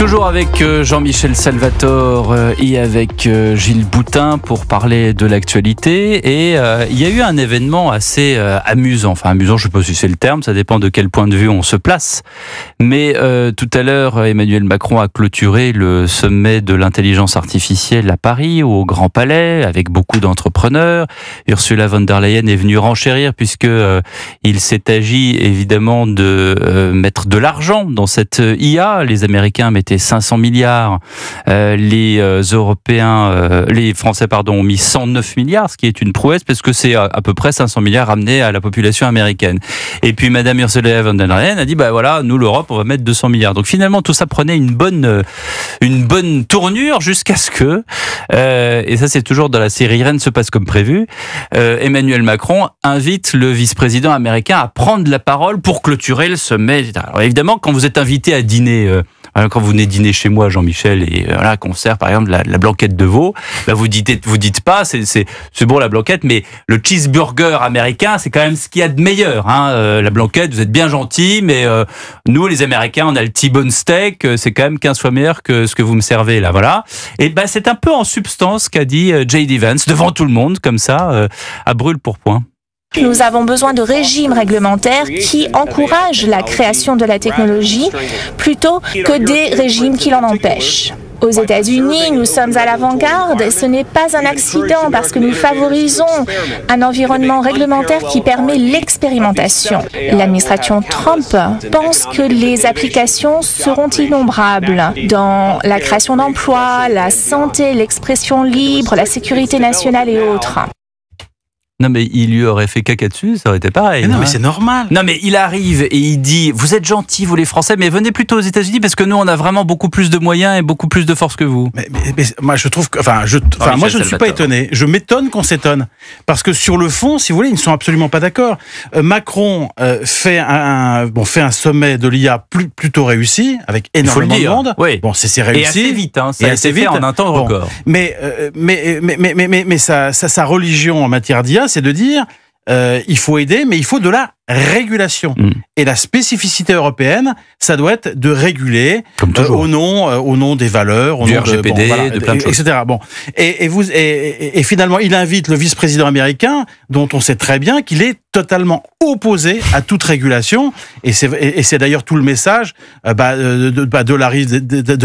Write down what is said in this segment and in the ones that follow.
Toujours avec Jean-Michel Salvatore et avec Gilles Boutin pour parler de l'actualité. Et il y a eu un événement assez amusant. Enfin, amusant, je ne sais pas si c'est le terme, ça dépend de quel point de vue on se place. Mais tout à l'heure, Emmanuel Macron a clôturé le sommet de l'intelligence artificielle à Paris, au Grand Palais, avec beaucoup d'entrepreneurs. Ursula von der Leyen est venue renchérir puisque il s'est agi évidemment de mettre de l'argent dans cette IA. Les Américains mettaient 500 milliards, les Français ont mis 109 milliards, ce qui est une prouesse parce que c'est à peu près 500 milliards ramenés à la population américaine. Et puis Madame Ursula von der Leyen a dit voilà, nous l'Europe on va mettre 200 milliards. Donc finalement tout ça prenait une bonne tournure jusqu'à ce que et ça c'est toujours dans la série Rien ne se passe comme prévu, Emmanuel Macron invite le vice-président américain à prendre la parole pour clôturer le sommet. Alors évidemment quand vous êtes invité à dîner quand vous venez dîner chez moi, Jean-Michel, et qu'on sert par exemple la blanquette de veau, vous dites pas, c'est bon la blanquette, mais le cheeseburger américain, c'est quand même ce qu'il y a de meilleur. La blanquette, vous êtes bien gentil, mais nous, les Américains, on a le T-bone steak, c'est quand même 15 fois meilleur que ce que vous me servez là, voilà. Et c'est un peu en substance qu'a dit J.D. Vance devant tout le monde, comme ça, à brûle-pourpoint. Nous avons besoin de régimes réglementaires qui encouragent la création de la technologie plutôt que des régimes qui l'en empêchent. Aux États-Unis, nous sommes à l'avant-garde et ce n'est pas un accident parce que nous favorisons un environnement réglementaire qui permet l'expérimentation. L'administration Trump pense que les applications seront innombrables dans la création d'emplois, la santé, l'expression libre, la sécurité nationale et autres. Non mais il lui aurait fait caca dessus, ça aurait été pareil. Mais non mais c'est normal. Non mais il arrive et il dit vous êtes gentils vous les Français mais venez plutôt aux États-Unis parce que nous on a vraiment beaucoup plus de moyens et beaucoup plus de force que vous. Mais moi je trouve que moi je ne suis pas étonné. Je m'étonne qu'on s'étonne parce que sur le fond, si vous voulez, ils ne sont absolument pas d'accord. Macron fait un sommet de l'IA plutôt réussi avec énormément de monde. Oui. Bon, c'est réussi et assez vite ça a été fait en un temps record. Mais sa religion en matière d'IA, c'est de dire il faut aider, mais il faut de la régulation. Et la spécificité européenne, ça doit être de réguler au nom des valeurs, au du nom RGPD, de plein de choses, etc. Et finalement, il invite le vice-président américain, dont on sait très bien qu'il est totalement opposé à toute régulation. Et c'est d'ailleurs tout le message de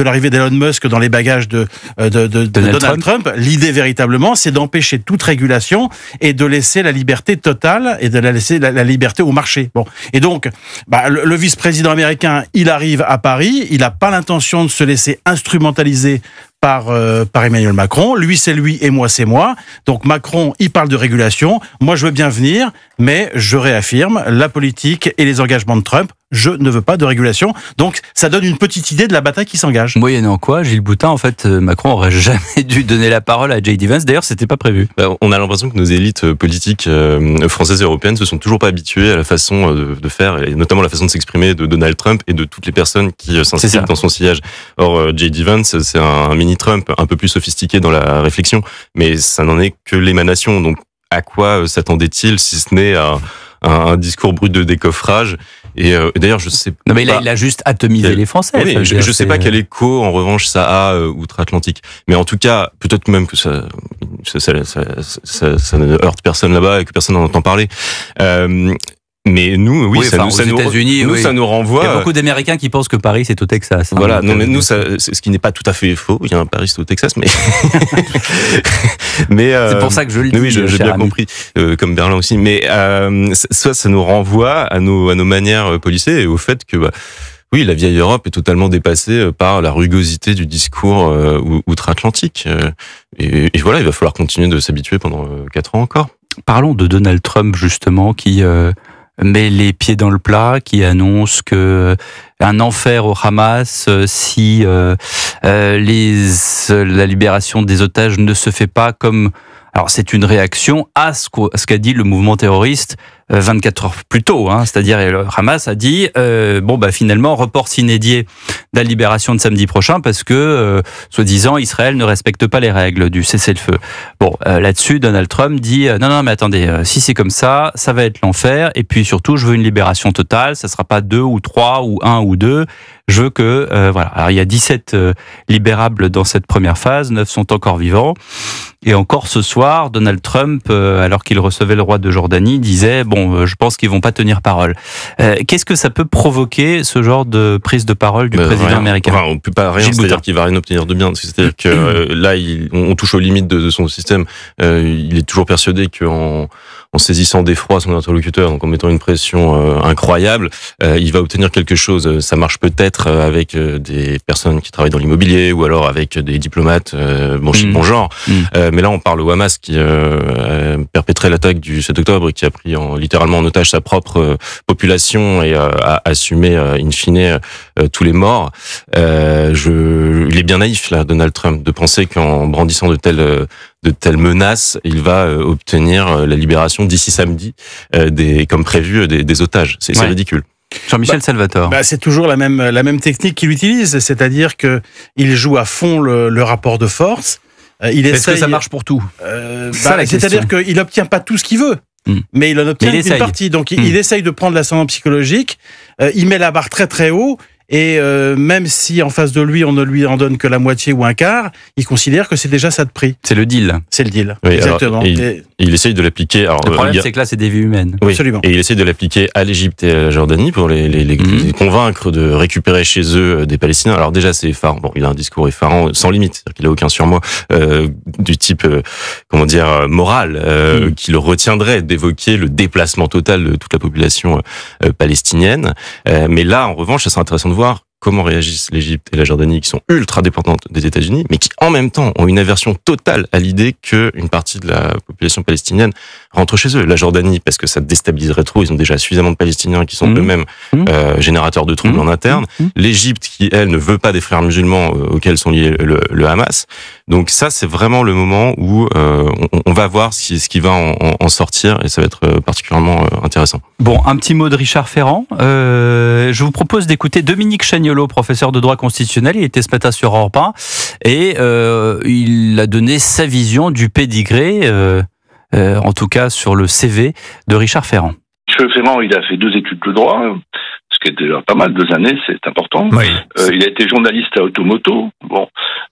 l'arrivée d'Elon Musk dans les bagages de Donald Trump. L'idée véritablement, c'est d'empêcher toute régulation et de laisser la liberté totale et de laisser la liberté au marché. Bon. Et donc, le vice-président américain, il arrive à Paris, il n'a pas l'intention de se laisser instrumentaliser par Emmanuel Macron. Lui, c'est lui et moi, c'est moi. Donc Macron, il parle de régulation. Moi, je veux bien venir, mais je réaffirme la politique et les engagements de Trump. Je ne veux pas de régulation. Donc, ça donne une petite idée de la bataille qui s'engage. Moyennant quoi, Gilles Boutin, en fait, Macron aurait jamais dû donner la parole à J.D. Vance. D'ailleurs, c'était pas prévu. On a l'impression que nos élites politiques françaises et européennes se sont toujours pas habituées à la façon de faire, et notamment la façon de s'exprimer de Donald Trump et de toutes les personnes qui s'inscrivent dans son sillage. Or, J.D. Vance, c'est un mini-Trump un peu plus sophistiqué dans la réflexion, mais ça n'en est que l'émanation. Donc, à quoi s'attendait-il si ce n'est à un discours brut de décoffrage? Et d'ailleurs, je sais pas. Non, mais là, il a juste atomisé les Français. Oui, je sais pas quel écho, en revanche, ça a outre-Atlantique. Mais en tout cas, peut-être même que ça ne heurte personne là-bas et que personne n'en entend parler. Mais nous, oui, ça nous renvoie. Il y a beaucoup d'Américains qui pensent que Paris c'est au Texas. Voilà, non, mais nous, ce qui n'est pas tout à fait faux. Il y a un Paris c'est au Texas, mais c'est pour ça que je le dis. Oui, j'ai bien compris, comme Berlin aussi. Mais soit ça nous renvoie à nos manières policées et au fait que oui, la vieille Europe est totalement dépassée par la rugosité du discours outre-Atlantique. Et voilà, il va falloir continuer de s'habituer pendant 4 ans encore. Parlons de Donald Trump justement qui met les pieds dans le plat, qui annonce que un enfer au Hamas si la libération des otages ne se fait pas comme... Alors c'est une réaction à ce qu'a dit le mouvement terroriste 24 heures plus tôt, c'est-à-dire le Hamas a dit finalement report sine die de la libération de samedi prochain parce que soi-disant Israël ne respecte pas les règles du cessez-le-feu. Là-dessus Donald Trump dit non mais attendez, si c'est comme ça va être l'enfer et puis surtout je veux une libération totale, ça sera pas 2 ou 3 ou 1 ou 2, Je veux que voilà. Alors il y a 17 libérables dans cette première phase, 9 sont encore vivants. Et encore ce soir, Donald Trump, alors qu'il recevait le roi de Jordanie, disait bon, je pense qu'ils vont pas tenir parole. Qu'est-ce que ça peut provoquer, ce genre de prise de parole du président américain? Enfin, on peut pas rien, c'est-à-dire qu'il va rien obtenir de bien. C'est-à-dire que là, on touche aux limites de son système. Il est toujours persuadé qu'en saisissant d'effroi son interlocuteur, donc en mettant une pression incroyable, il va obtenir quelque chose. Ça marche peut-être avec des personnes qui travaillent dans l'immobilier ou alors avec des diplomates bon genre. Mais là, on parle au Hamas qui perpétrait l'attaque du 7 octobre et qui a pris littéralement en otage sa propre population et a assumé in fine tous les morts. Il est bien naïf là, Donald Trump, de penser qu'en brandissant de telles menaces, il va obtenir la libération d'ici samedi, comme prévu, des otages. C'est ridicule. Jean-Michel Salvatore. C'est toujours la même technique qu'il utilise, c'est-à-dire que il joue à fond le rapport de force. Est-ce que ça marche pour tout? C'est-à-dire qu'il n'obtient pas tout ce qu'il veut, mais il en obtient une partie. Donc il essaye de prendre l'ascendant psychologique, il met la barre très très haut, et même si en face de lui on ne lui en donne que la moitié ou un quart, il considère que c'est déjà ça de prix. C'est le deal. C'est le deal, oui, exactement. Alors, il essaye de l'appliquer. Le problème, c'est que là, c'est des vies humaines. Oui, absolument. Et il essaye de l'appliquer à l'Égypte et à la Jordanie pour les convaincre de récupérer chez eux des Palestiniens. Alors déjà, c'est effarant. Bon, il a un discours effarant sans limite, c'est-à-dire qu'il a aucun surmoi du type, moral, qui le retiendrait d'évoquer le déplacement total de toute la population palestinienne. Mais là, en revanche, ça serait intéressant de voir comment réagissent l'Égypte et la Jordanie, qui sont ultra dépendantes des États-Unis, mais qui en même temps ont une aversion totale à l'idée qu'une partie de la population palestinienne rentre chez eux. La Jordanie, parce que ça déstabiliserait trop, ils ont déjà suffisamment de Palestiniens qui sont eux-mêmes générateurs de troubles en interne. L'Égypte, qui elle ne veut pas des frères musulmans auxquels sont liés le Hamas. Donc ça, c'est vraiment le moment où on va voir ce qui va en sortir, et ça va être particulièrement intéressant. Bon, un petit mot de Richard Ferrand. Je vous propose d'écouter Dominique Chagnolot, professeur de droit constitutionnel. Il était ce matin sur Europe 1 et il a donné sa vision du pédigré, en tout cas sur le CV de Richard Ferrand. M. Ferrand, il a fait 2 études de droit, ce qui est déjà pas mal, 2 années, c'est important. Oui. Il a été journaliste à Automoto. Bon,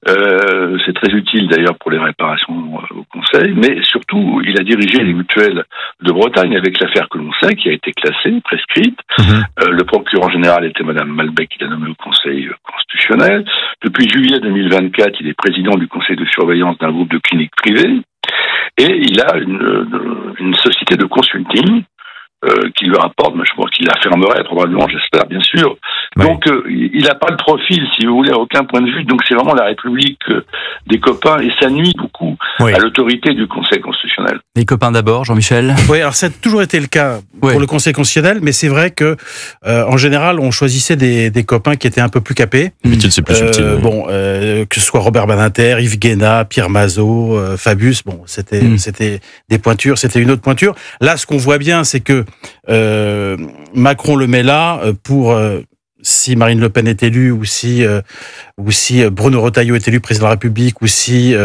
c'est très utile d'ailleurs pour les réparations au Conseil, mais surtout, il a dirigé les mutuelles de Bretagne avec l'affaire que l'on sait, qui a été classée, prescrite. Le procureur général était Madame Malbec, qui l'a nommé au Conseil constitutionnel. Depuis juillet 2024, il est président du conseil de surveillance d'un groupe de cliniques privées, et il a une société de consulting qui lui rapporte, mais je pense qu'il la fermerait probablement, j'espère, bien sûr. Oui. Donc, il n'a pas le profil, si vous voulez, à aucun point de vue. Donc, c'est vraiment la République des copains, et ça nuit beaucoup à l'autorité du Conseil constitutionnel. Les copains d'abord, Jean-Michel. Oui, alors ça a toujours été le cas pour le Conseil constitutionnel, mais c'est vrai que, en général, on choisissait des copains qui étaient un peu plus capés. C'est plus subtil. Bon, que ce soit Robert Badinter, Yves Guéna, Pierre Mazot, Fabius, bon, c'était des pointures, c'était une autre pointure. Là, ce qu'on voit bien, c'est que Macron le met là pour si Marine Le Pen est élue, ou si Bruno Retailleau est élu président de la République, ou si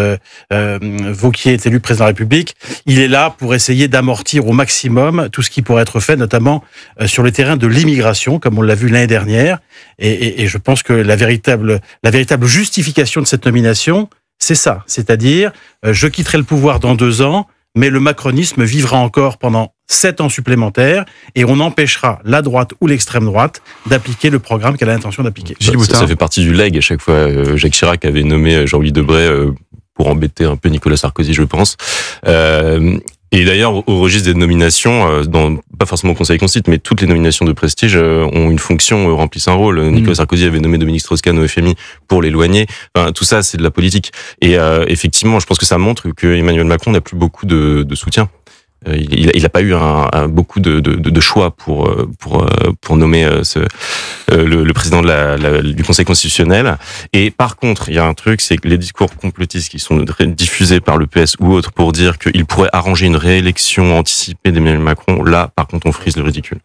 Wauquiez est élu président de la République, il est là pour essayer d'amortir au maximum tout ce qui pourrait être fait, notamment sur le terrain de l'immigration, comme on l'a vu l'année dernière. Et je pense que la véritable justification de cette nomination, c'est ça. C'est-à-dire, je quitterai le pouvoir dans 2 ans, mais le macronisme vivra encore pendant 7 ans supplémentaires, et on empêchera la droite ou l'extrême droite d'appliquer le programme qu'elle a l'intention d'appliquer. Ça fait partie du legs à chaque fois. Jacques Chirac avait nommé Jean-Louis Debré pour embêter un peu Nicolas Sarkozy, je pense. Et d'ailleurs, au registre des nominations, pas forcément au Conseil constitue, mais toutes les nominations de prestige ont une fonction, remplissent un rôle. Nicolas Sarkozy avait nommé Dominique Strauss-Kahn au FMI pour l'éloigner. Enfin, tout ça, c'est de la politique. Et effectivement, je pense que ça montre que Emmanuel Macron n'a plus beaucoup de soutien. Il n'a pas eu beaucoup de choix pour nommer le président du Conseil constitutionnel. Et par contre, il y a un truc, c'est que les discours complotistes qui sont diffusés par le PS ou autres pour dire qu'il pourrait arranger une réélection anticipée d'Emmanuel Macron, là, par contre, on frise le ridicule.